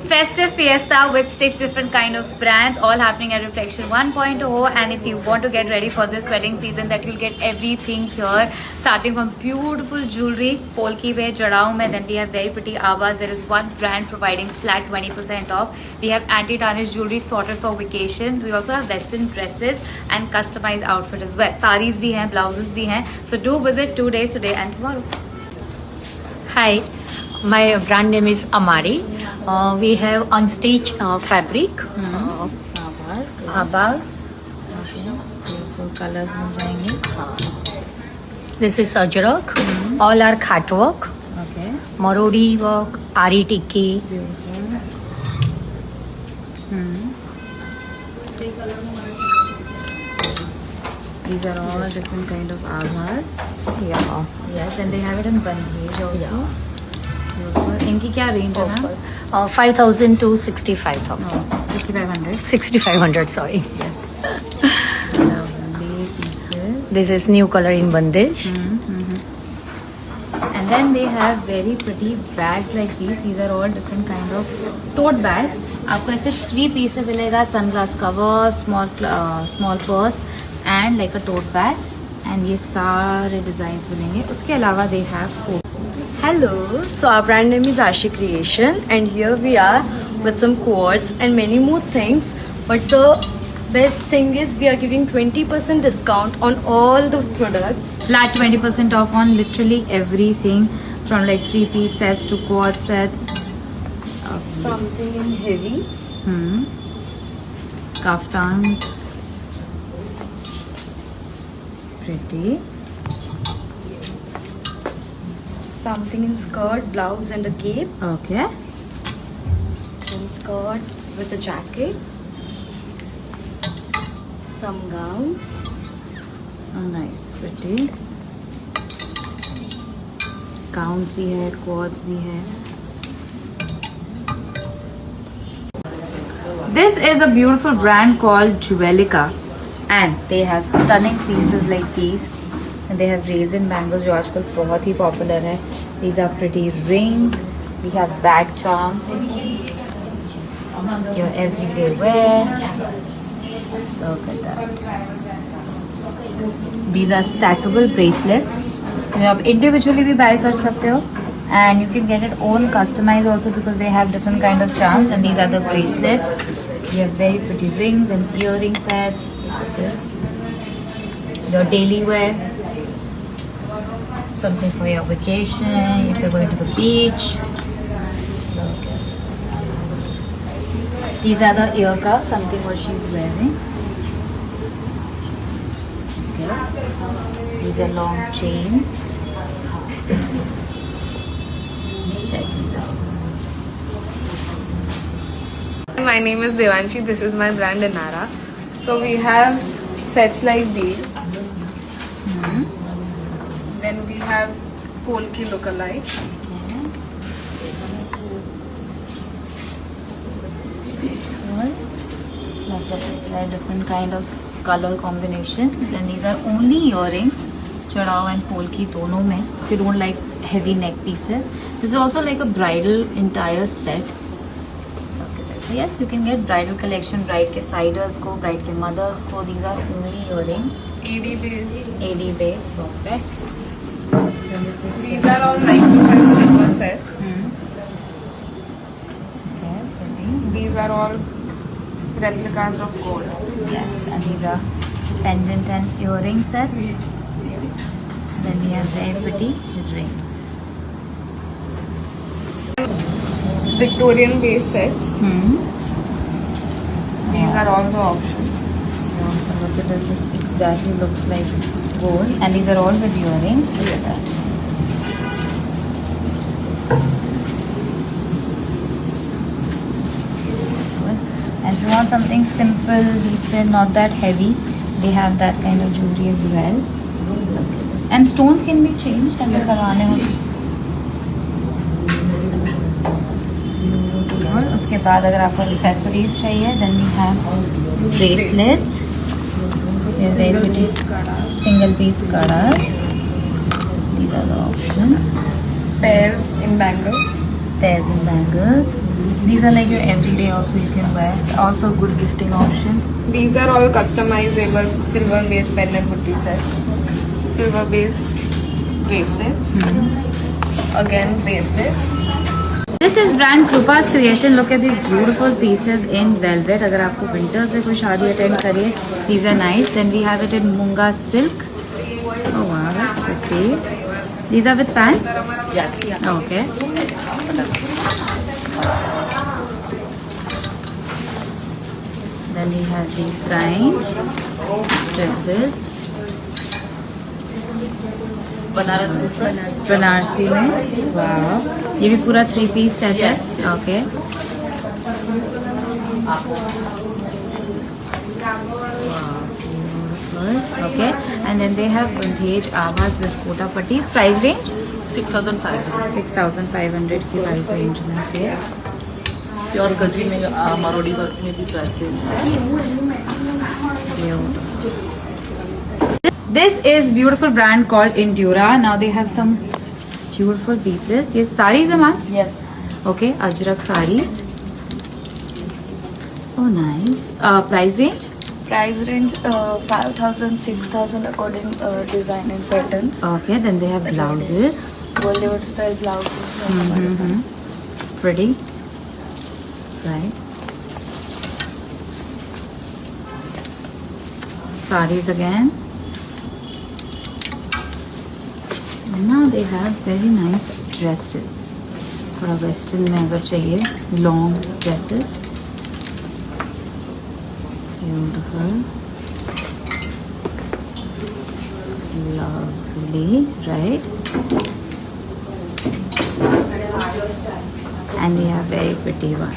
festive fiesta with 6 different kind of brands, all happening at Reflection 1.0. And if you want to get ready for this wedding season, that you'll get everything here, starting from beautiful jewelry, Polki wear, Jadao mein. Then we have very pretty Awas. There is one brand providing flat 20% off. We have anti-tarnish jewelry sorted for vacation. We also have western dresses and customized outfit as well. Saris bhi hain, blouses bhi hain. So do visit 2 days, today and tomorrow. Hi, my brand name is Amari. We have unstitched fabric. Abas. Beautiful colors मिल जाएंगे. This is Ajrak. All are khat work. Okay. Marodi work, Ari Tikki. Beautiful. These are all different kind of avas. Yeah. Yes, and they have it in bandhej also. Yeah. Beautiful. इनकी क्या range है ma'am? 5,000 to 65,000. 6500. 6,500, sorry. Yes. Lovely pieces. This is new color in bandage. And then they have very pretty bags like these. These are all different kind of tote bags. आपको ऐसे 3 piece में मिलेगा, sunglass cover, small purse and like a tote bag. And ये सारे designs मिलेंगे. उसके अलावा they have Hello, so our brand name is Ashi Creation and here we are with some quotes and many more things, but the best thing is we are giving 20% discount on all the products. flat 20% off on literally everything, from like 3-piece sets to quad sets. Something in heavy. Kaftans. Pretty. Something in skirt, blouse and a cape. Okay. Then skirt with a jacket. Some gowns. Oh, nice. Pretty. Gowns भी है, quads भी है. This is a beautiful brand called Jewelica, and they have stunning pieces like these. And they have raisin bangles जो आजकल बहुत ही popular है. These are pretty rings. We have bag charms. Your everyday wear. Look at that. These are stackable bracelets. You आप individually भी buy कर सकते हो. And you can get it own customized also because they have different kind of charms. And these are the bracelets. You have very pretty rings and earring sets. Look at this. Your daily wear. Something for your vacation, if you're going to the beach. Okay. These are the ear cuffs, something what she's wearing. Okay. These are long chains. Check these out. My name is Devanshi. This is my brand Inara. So we have sets like these. Then we have Polki lookalike. Like that is a different kind of color combination. Then these are only earrings, Chadao and Polki दोनों में. If you don't like heavy neck pieces, this is also like a bridal entire set. So yes, you can get bridal collection, bride के siders को, bride के mothers को. These are only earrings. AD based. AD based, perfect. These are all 9-to-5 silver sets. Okay, pretty. These are all replicas of gold. Yes, and these are pendant and earring sets. Then we have very pretty rings. Victorian based sets. These are all the options. So look at this. This exactly looks like gold, and these are all with earrings. Look at that. And if you want something simple, decent, not that heavy, they have that kind of jewelry as well. Look at this. And stones can be changed अगर करवाने हो. और उसके बाद अगर आपको accessories चाहिए, then we have bracelets. They're very pretty single piece kadas. These are the options. Pairs in bangles. Pairs and bangles. These are like your everyday also you can wear. Also good gifting option. These are all customizable silver based pendant booty sets. Silver based bracelets. Again bracelets. This is brand Krupa's creation. Look at these beautiful pieces in velvet. अगर आपको winters में कोई शादी attend करिए, these are nice. Then we have it in Munga silk. Oh wow, that's pretty. These are with pants? Yes. Okay. Then we have these kind dresses. Banarasi में वाह ये भी पूरा 3-piece सेट है okay okay and then they have vintage avas with kota patti price range 6,500 की price range में फिर pure गजी में मरोड़ी वर्क में भी dresses This is beautiful brand called Endura. Now they have some beautiful pieces. Yes, sarees है ma'am? Yes. Okay, ajrak sarees. Oh, nice. Price range? Price range 5,000, 6,000 according design and patterns. Okay, then they have blouses. Bollywood style blouses. Pretty. Right. Sarees again. And now they have very nice dresses. थोड़ा western में अगर चाहिए long dresses. Beautiful. Lovely, right? And they are very pretty one.